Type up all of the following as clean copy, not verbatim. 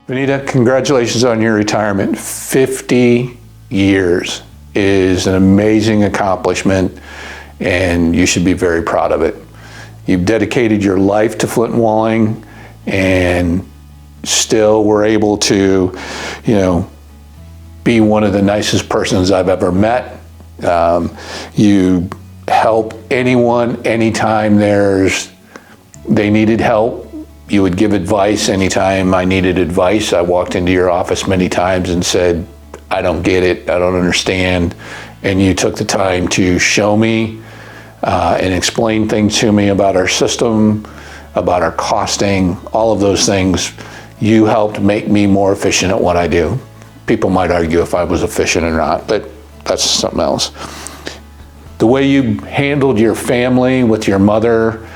Veneda, congratulations on your retirement. 50 years is an amazing accomplishment, and you should be very proud of it. You've dedicated your life to Flint Walling, and still were able to, be one of the nicest persons I've ever met. You help anyone, anytime they needed help. You would give advice anytime I needed advice. I walked into your office many times and said, I don't get it, I don't understand. And you took the time to show me and explain things to me about our system, about our costing, all of those things. You helped make me more efficient at what I do. People might argue if I was efficient or not, but that's something else. The way you handled your family with your mother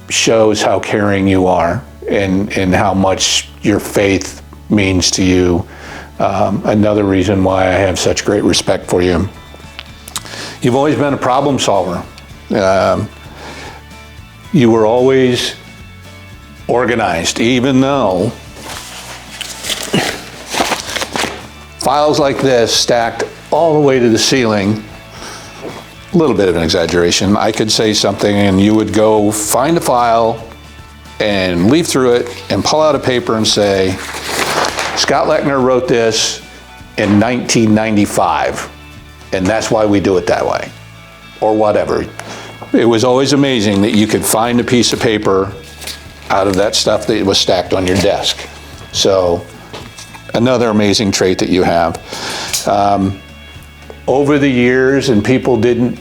shows how caring you are and how much your faith means to you. Another reason why I have such great respect for you. You've always been a problem solver. You were always organized, even though files like this stacked all the way to the ceiling. A little bit of an exaggeration. I could say something and you would go find a file and leaf through it and pull out a paper and say, Scott Lechner wrote this in 1995, and that's why we do it that way, or whatever. It was always amazing that you could find a piece of paper out of that stuff that was stacked on your desk. So, another amazing trait that you have. Over the years, and people didn't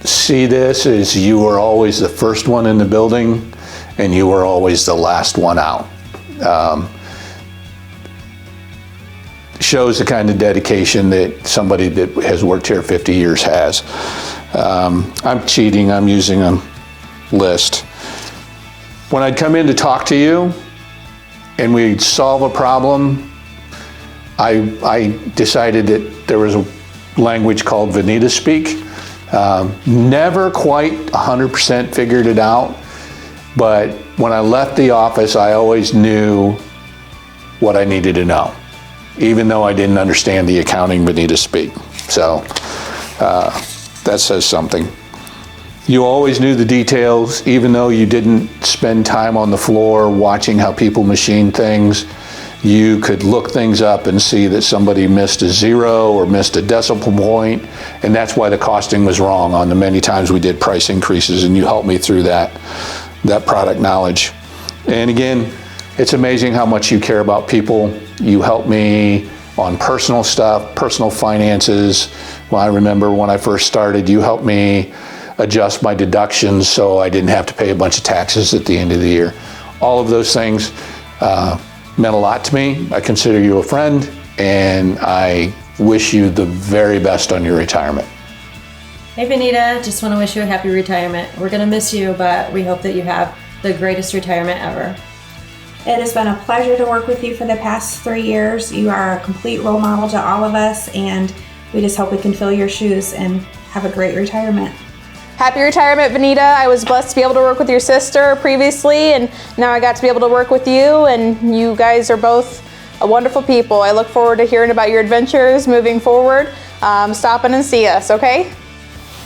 see this, is you were always the first one in the building and you were always the last one out. Shows the kind of dedication that somebody that has worked here 50 years has. I'm cheating, I'm using a list. When I'd come in to talk to you and we'd solve a problem, I decided that there was a language called Veneda speak. Never quite 100% figured it out, but when I left the office, I always knew what I needed to know, even though I didn't understand the accounting Veneda speak. So that says something. You always knew the details, even though you didn't spend time on the floor watching how people machine things. You could look things up and see that somebody missed a zero or missed a decimal point, and that's why the costing was wrong on the many times we did price increases, and you helped me through that product knowledge. And again, it's amazing how much you care about people. You help me on personal stuff, personal finances. Well, I remember when I first started, you helped me adjust my deductions so I didn't have to pay a bunch of taxes at the end of the year. All of those things meant a lot to me. I consider you a friend, and I wish you the very best on your retirement. Hey Veneda, just want to wish you a happy retirement. We're going to miss you, but we hope that you have the greatest retirement ever. It has been a pleasure to work with you for the past 3 years. You are a complete role model to all of us, and we just hope we can fill your shoes and have a great retirement. Happy retirement, Veneda. I was blessed to be able to work with your sister previously, and now I got to be able to work with you, and you guys are both wonderful people. I look forward to hearing about your adventures moving forward. Stop in and see us, okay?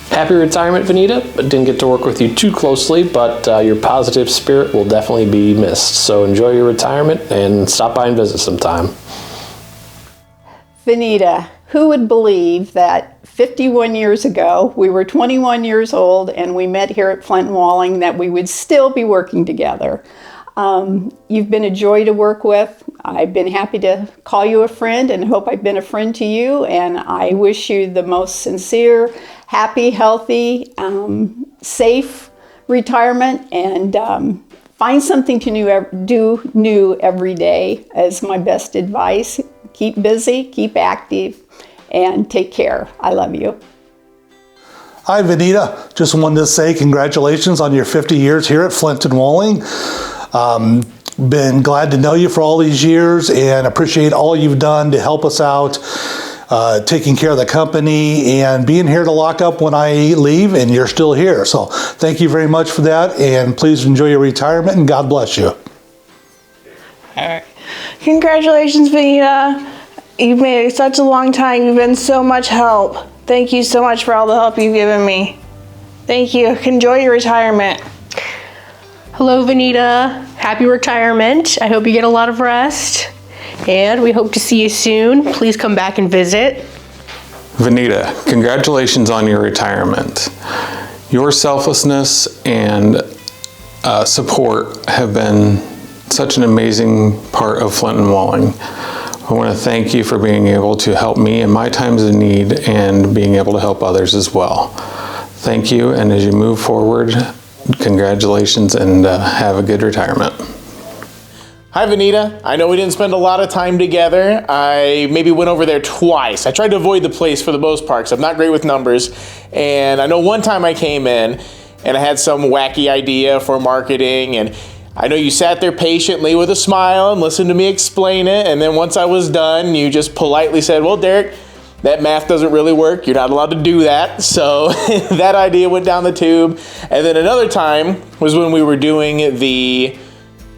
Happy retirement, Veneda. Didn't get to work with you too closely, but your positive spirit will definitely be missed. So enjoy your retirement and stop by and visit sometime. Veneda, who would believe that 51 years ago, we were 21 years old and we met here at Flint Walling, that we would still be working together. You've been a joy to work with. I've been happy to call you a friend and hope I've been a friend to you. And I wish you the most sincere, happy, healthy, safe retirement, and find something to do new every day as my best advice. Keep busy, keep active, and take care. I love you. Hi, Veneda. Just wanted to say congratulations on your 50 years here at Flint Walling. Been glad to know you for all these years and appreciate all you've done to help us out taking care of the company and being here to lock up when I leave, and you're still here. So thank you very much for that, and please enjoy your retirement, and God bless you. All right. Congratulations, Veneda. You've made it such a long time. You've been so much help. Thank you so much for all the help you've given me. Thank you. Enjoy your retirement. Hello, Veneda. Happy retirement. I hope you get a lot of rest. And we hope to see you soon. Please come back and visit. Veneda, congratulations on your retirement. Your selflessness and support have been such an amazing part of Flint Walling. I want to thank you for being able to help me in my times of need and being able to help others as well. Thank you, and as you move forward, congratulations and have a good retirement. Hi, Veneda. I know we didn't spend a lot of time together. I maybe went over there twice. I tried to avoid the place for the most part because I'm not great with numbers. And I know one time I came in and I had some wacky idea for marketing, and I know you sat there patiently with a smile and listened to me explain it. And then once I was done, you just politely said, well, Derek, that math doesn't really work. You're not allowed to do that. So that idea went down the tube. And then another time was when we were doing the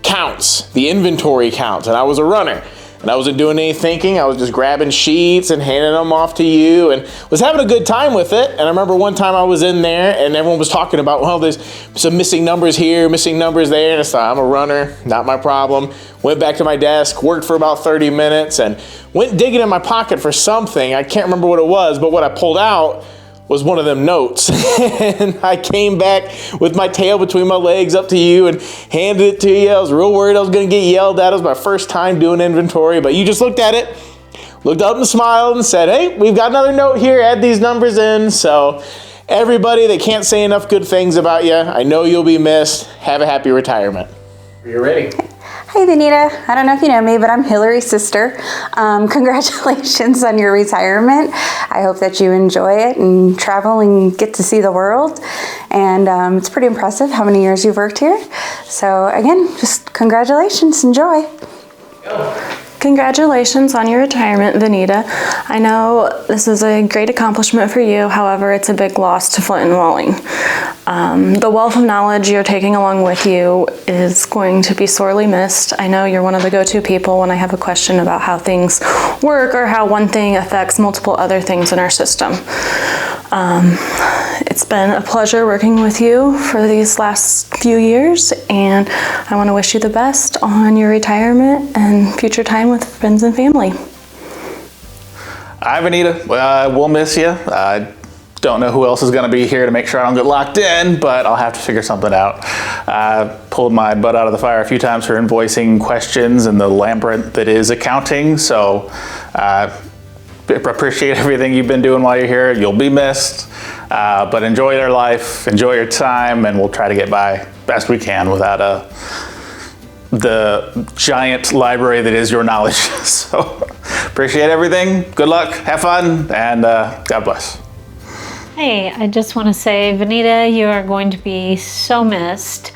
counts, the inventory counts, and I was a runner. And I wasn't doing any thinking. I was just grabbing sheets and handing them off to you and was having a good time with it. And I remember one time I was in there and everyone was talking about, well, there's some missing numbers here, missing numbers there. And I thought, I'm a runner, not my problem. Went back to my desk, worked for about 30 minutes and went digging in my pocket for something. I can't remember what it was, but what I pulled out was one of them notes. And I came back with my tail between my legs up to you and handed it to you. I was real worried I was gonna get yelled at. It was my first time doing inventory, but you just looked at it, looked up and smiled and said, hey, we've got another note here, add these numbers in. So everybody, they can't say enough good things about you. I know you'll be missed. Have a happy retirement. You're ready. Hi, Veneda. I don't know if you know me, but I'm Hillary's sister. Congratulations on your retirement. I hope that you enjoy it and travel and get to see the world. And it's pretty impressive how many years you've worked here. So again, just congratulations. Enjoy. Congratulations on your retirement, Veneda. I know this is a great accomplishment for you. However, it's a big loss to Flint Walling. The wealth of knowledge you're taking along with you is going to be sorely missed. I know you're one of the go-to people when I have a question about how things work or how one thing affects multiple other things in our system. It's been a pleasure working with you for these last few years, and I want to wish you the best on your retirement and future time with friends and family. Hi, Veneda. We'll miss you. I don't know who else is going to be here to make sure I don't get locked in, but I'll have to figure something out. I pulled my butt out of the fire a few times for invoicing questions and the labyrinth that is accounting, so appreciate everything you've been doing while you're here. You'll be missed, but enjoy your life, enjoy your time, and we'll try to get by best we can without the giant library that is your knowledge. So appreciate everything. Good luck, have fun, and God bless. Hey, I just want to say, Veneda, you are going to be so missed.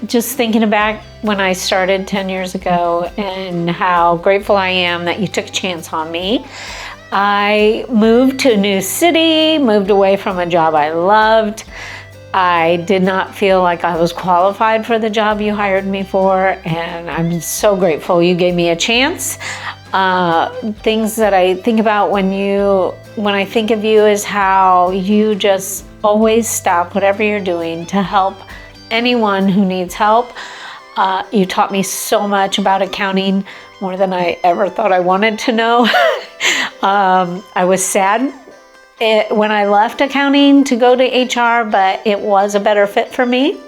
Just thinking back when I started 10 years ago and how grateful I am that you took a chance on me. I moved to a new city, moved away from a job I loved. I did not feel like I was qualified for the job you hired me for, and I'm so grateful you gave me a chance. Things that I think about when I think of you is how you just always stop whatever you're doing to help anyone who needs help. You taught me so much about accounting, more than I ever thought I wanted to know. I was sad when I left accounting to go to HR, but it was a better fit for me.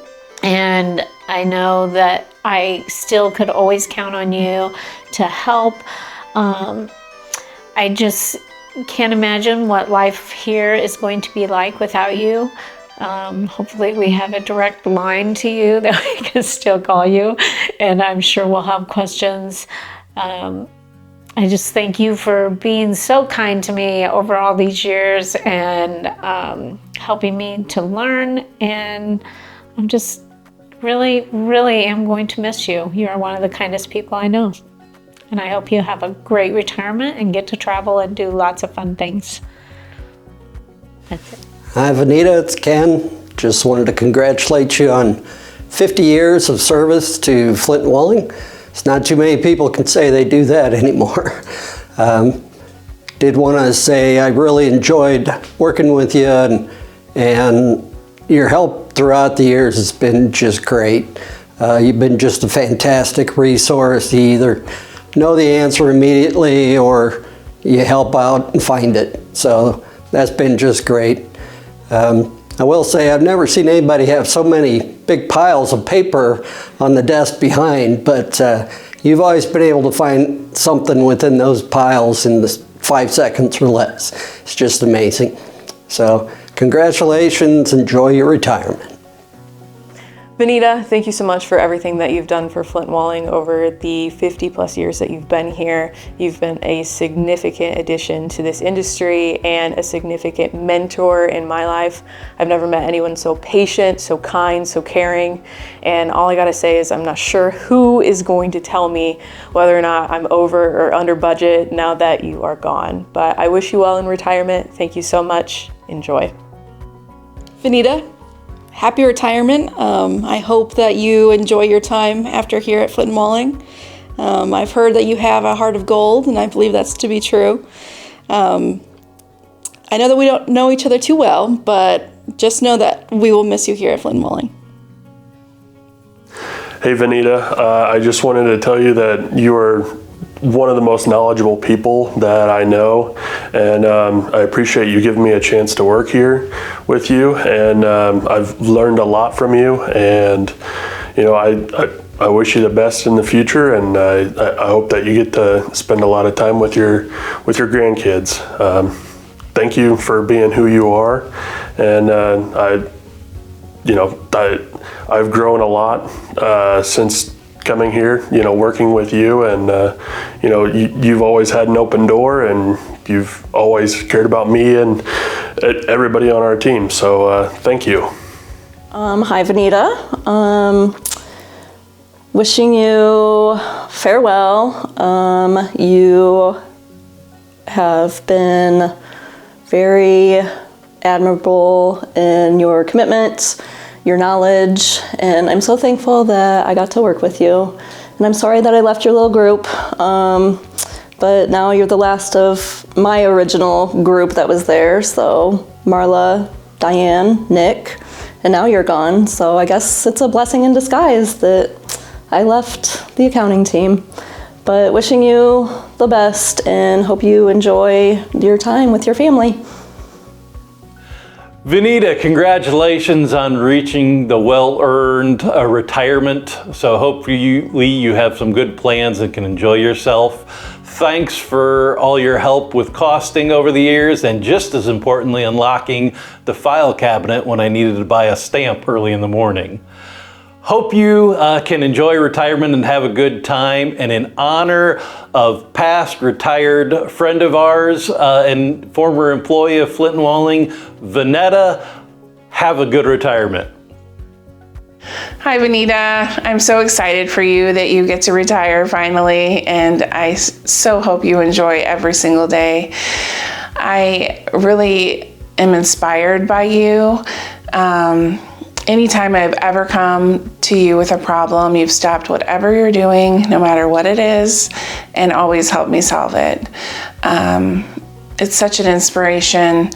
And I know that I still could always count on you to help. I just can't imagine what life here is going to be like without you. Hopefully we have a direct line to you that we can still call you, and I'm sure we'll have questions. I just thank you for being so kind to me over all these years and helping me to learn, and I'm just really, really am going to miss you. You are one of the kindest people I know. And I hope you have a great retirement and get to travel and do lots of fun things. That's it. Hi, Veneda, it's Ken. Just wanted to congratulate you on 50 years of service to Flint Walling. It's not too many people can say they do that anymore. Did want to say I really enjoyed working with you, and your help throughout the years has been just great. You've been just a fantastic resource. You either know the answer immediately or you help out and find it. So that's been just great. I will say I've never seen anybody have so many big piles of paper on the desk behind, but you've always been able to find something within those piles in the 5 seconds or less. It's just amazing. So congratulations, enjoy your retirement. Veneda, thank you so much for everything that you've done for Flint Walling over the 50 plus years that you've been here. You've been a significant addition to this industry and a significant mentor in my life. I've never met anyone so patient, so kind, so caring. And all I gotta say is I'm not sure who is going to tell me whether or not I'm over or under budget now that you are gone. But I wish you well in retirement. Thank you so much. Enjoy. Veneda, happy retirement. I hope that you enjoy your time after here at Flint Walling. I've heard that you have a heart of gold, and I believe that's to be true. I know that we don't know each other too well, but just know that we will miss you here at Flint Walling. Hey Veneda, I just wanted to tell you that you are one of the most knowledgeable people that I know, and I appreciate you giving me a chance to work here with you, and I've learned a lot from you, and you know, I wish you the best in the future, and I hope that you get to spend a lot of time with your grandkids. Thank you for being who you are, and I've grown a lot since coming here, you know, working with you, and you know, you've always had an open door, and you've always cared about me and everybody on our team. So thank you. Hi Veneda. Wishing you farewell. You have been very admirable in your commitment, your knowledge, and I'm so thankful that I got to work with you. And I'm sorry that I left your little group, but now you're the last of my original group that was there. So Marla, Diane, Nick, and now you're gone. So I guess it's a blessing in disguise that I left the accounting team. But wishing you the best and hope you enjoy your time with your family. Veneda, congratulations on reaching the well-earned retirement. So hopefully you have some good plans and can enjoy yourself. Thanks for all your help with costing over the years, and just as importantly, unlocking the file cabinet when I needed to buy a stamp early in the morning. Hope you can enjoy retirement and have a good time. And in honor of past retired friend of ours and former employee of Flint Walling, Veneda, have a good retirement. Hi Veneda, I'm so excited for you that you get to retire finally, and I so hope you enjoy every single day. I really am inspired by you. Anytime I've ever come to you with a problem, you've stopped whatever you're doing, no matter what it is, and always helped me solve it. It's such an inspiration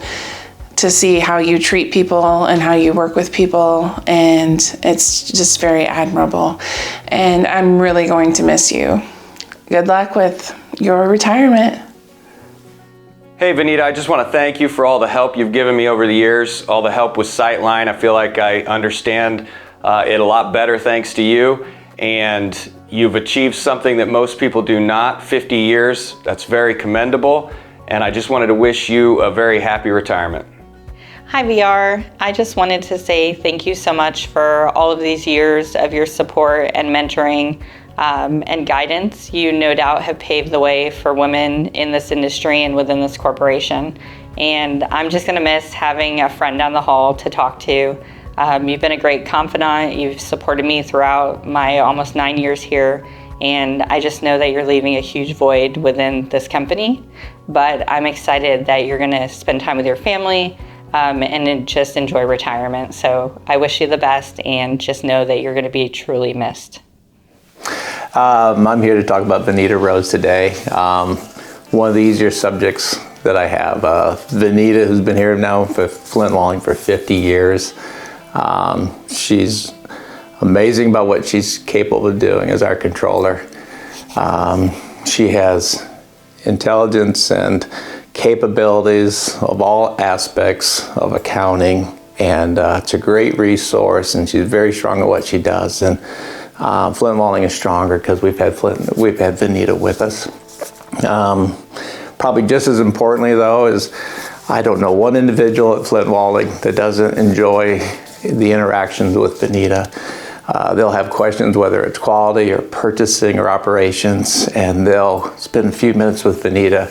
to see how you treat people and how you work with people, and it's just very admirable. And I'm really going to miss you. Good luck with your retirement. Hey Veneda, I just want to thank you for all the help you've given me over the years, all the help with Sightline. I feel like I understand it a lot better thanks to you, and you've achieved something that most people do not, 50 years. That's very commendable, and I just wanted to wish you a very happy retirement. Hi VR, I just wanted to say thank you so much for all of these years of your support and mentoring and guidance. You no doubt have paved the way for women in this industry and within this corporation. And I'm just gonna miss having a friend down the hall to talk to. You've been a great confidant. You've supported me throughout my almost 9 years here. And I just know that you're leaving a huge void within this company. But I'm excited that you're going to spend time with your family and then just enjoy retirement. So I wish you the best, and just know that you're going to be truly missed. I'm here to talk about Veneda Rose today. One of the easier subjects that I have. Veneda, who's been here now for Flint Walling for 50 years. She's amazing about what she's capable of doing as our controller. She has intelligence and capabilities of all aspects of accounting, and it's a great resource, and she's very strong at what she does. And Flint Walling is stronger because we've had Veneda with us. Probably just as importantly, though, is I don't know one individual at Flint Walling that doesn't enjoy the interactions with Veneda. They'll have questions, whether it's quality or purchasing or operations, and they'll spend a few minutes with Veneda,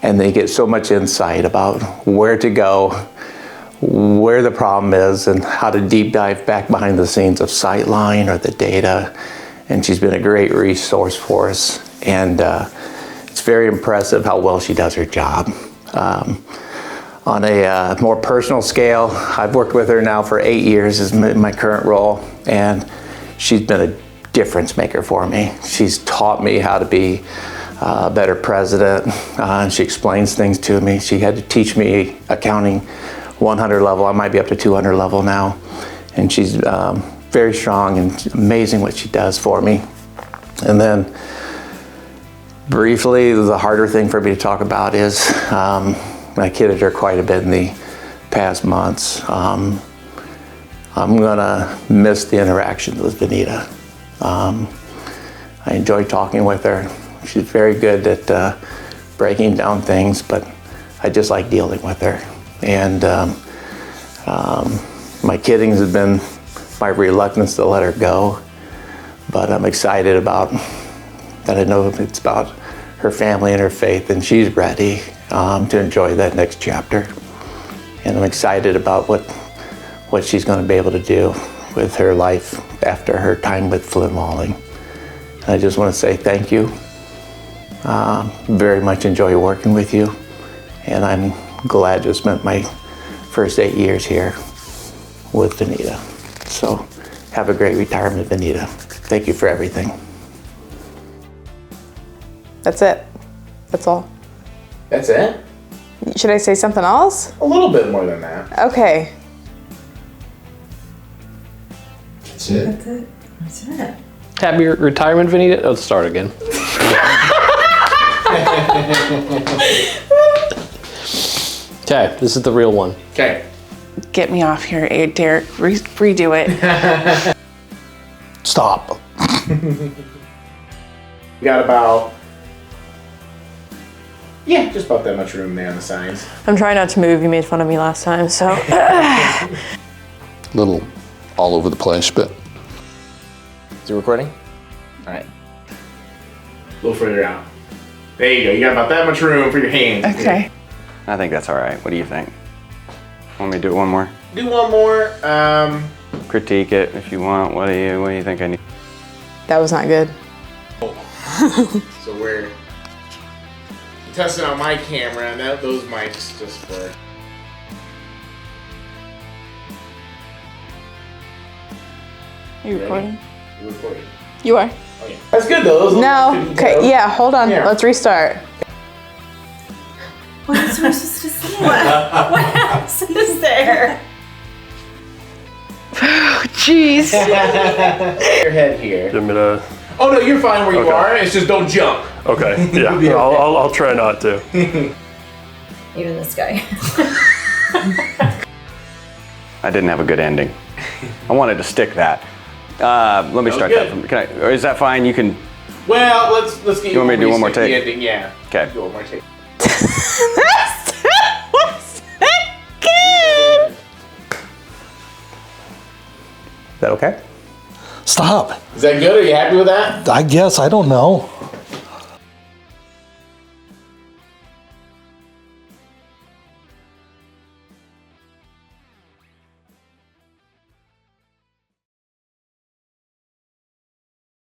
and they get so much insight about where to go, where the problem is, and how to deep dive back behind the scenes of Sightline or the data. And she's been a great resource for us. And it's very impressive how well she does her job. On a more personal scale, I've worked with her now for 8 years as my current role, and she's been a difference maker for me. She's taught me how to be a better president. She explains things to me. She had to teach me accounting 100 level. I might be up to 200 level now. And she's very strong and amazing what she does for me. And then briefly, the harder thing for me to talk about is I kidded her quite a bit in the past months. I'm gonna miss the interactions with Veneda. I enjoy talking with her. She's very good at breaking down things, but I just like dealing with her. And my kiddings have been my reluctance to let her go, but I'm excited about that. I know it's about her family and her faith, and she's ready to enjoy that next chapter. And I'm excited about what she's going to be able to do with her life after her time with Flint Walling. And I just want to say thank you. Very much enjoy working with you, and I'm glad to have spent my first 8 years here with Veneda. So have a great retirement, Veneda. Thank you for everything. That's it. That's all. That's it? Should I say something else? A little bit more than that. Okay. That's it. That's it. That's it. Happy retirement, Veneda. Let's start again. Okay, this is the real one. Okay. Get me off here, Derek. Redo it. Stop. We got about, just about that much room there on the sides. I'm trying not to move. You made fun of me last time, so. Little all over the place, but. Is it recording? All right. A little further out. There you go. You got about that much room for your hands. Okay. I think that's all right. What do you think? Want me to do it one more? Do one more. Critique it if you want. What do you think I need? That was not good. So we're testing out my camera, and those mics just for. Are you recording? You're recording. You are. Oh yeah. That's good though. Those No. Okay. Yeah. Hold on. Yeah. Let's restart. What else am I supposed to say? What else is there? Jeez. Your head here. Give me the. Oh no, you're fine where you are. It's just don't jump. Okay. Yeah. I'll try not to. Even this guy. I didn't have a good ending. I wanted to stick that. Let me start that from. Can I? Or is that fine? You can. Well, let's get You want me to do one more take? The ending, yeah. Okay. Do one more take. Is that okay? Stop. Is that good? Are you happy with that? I guess. I don't know.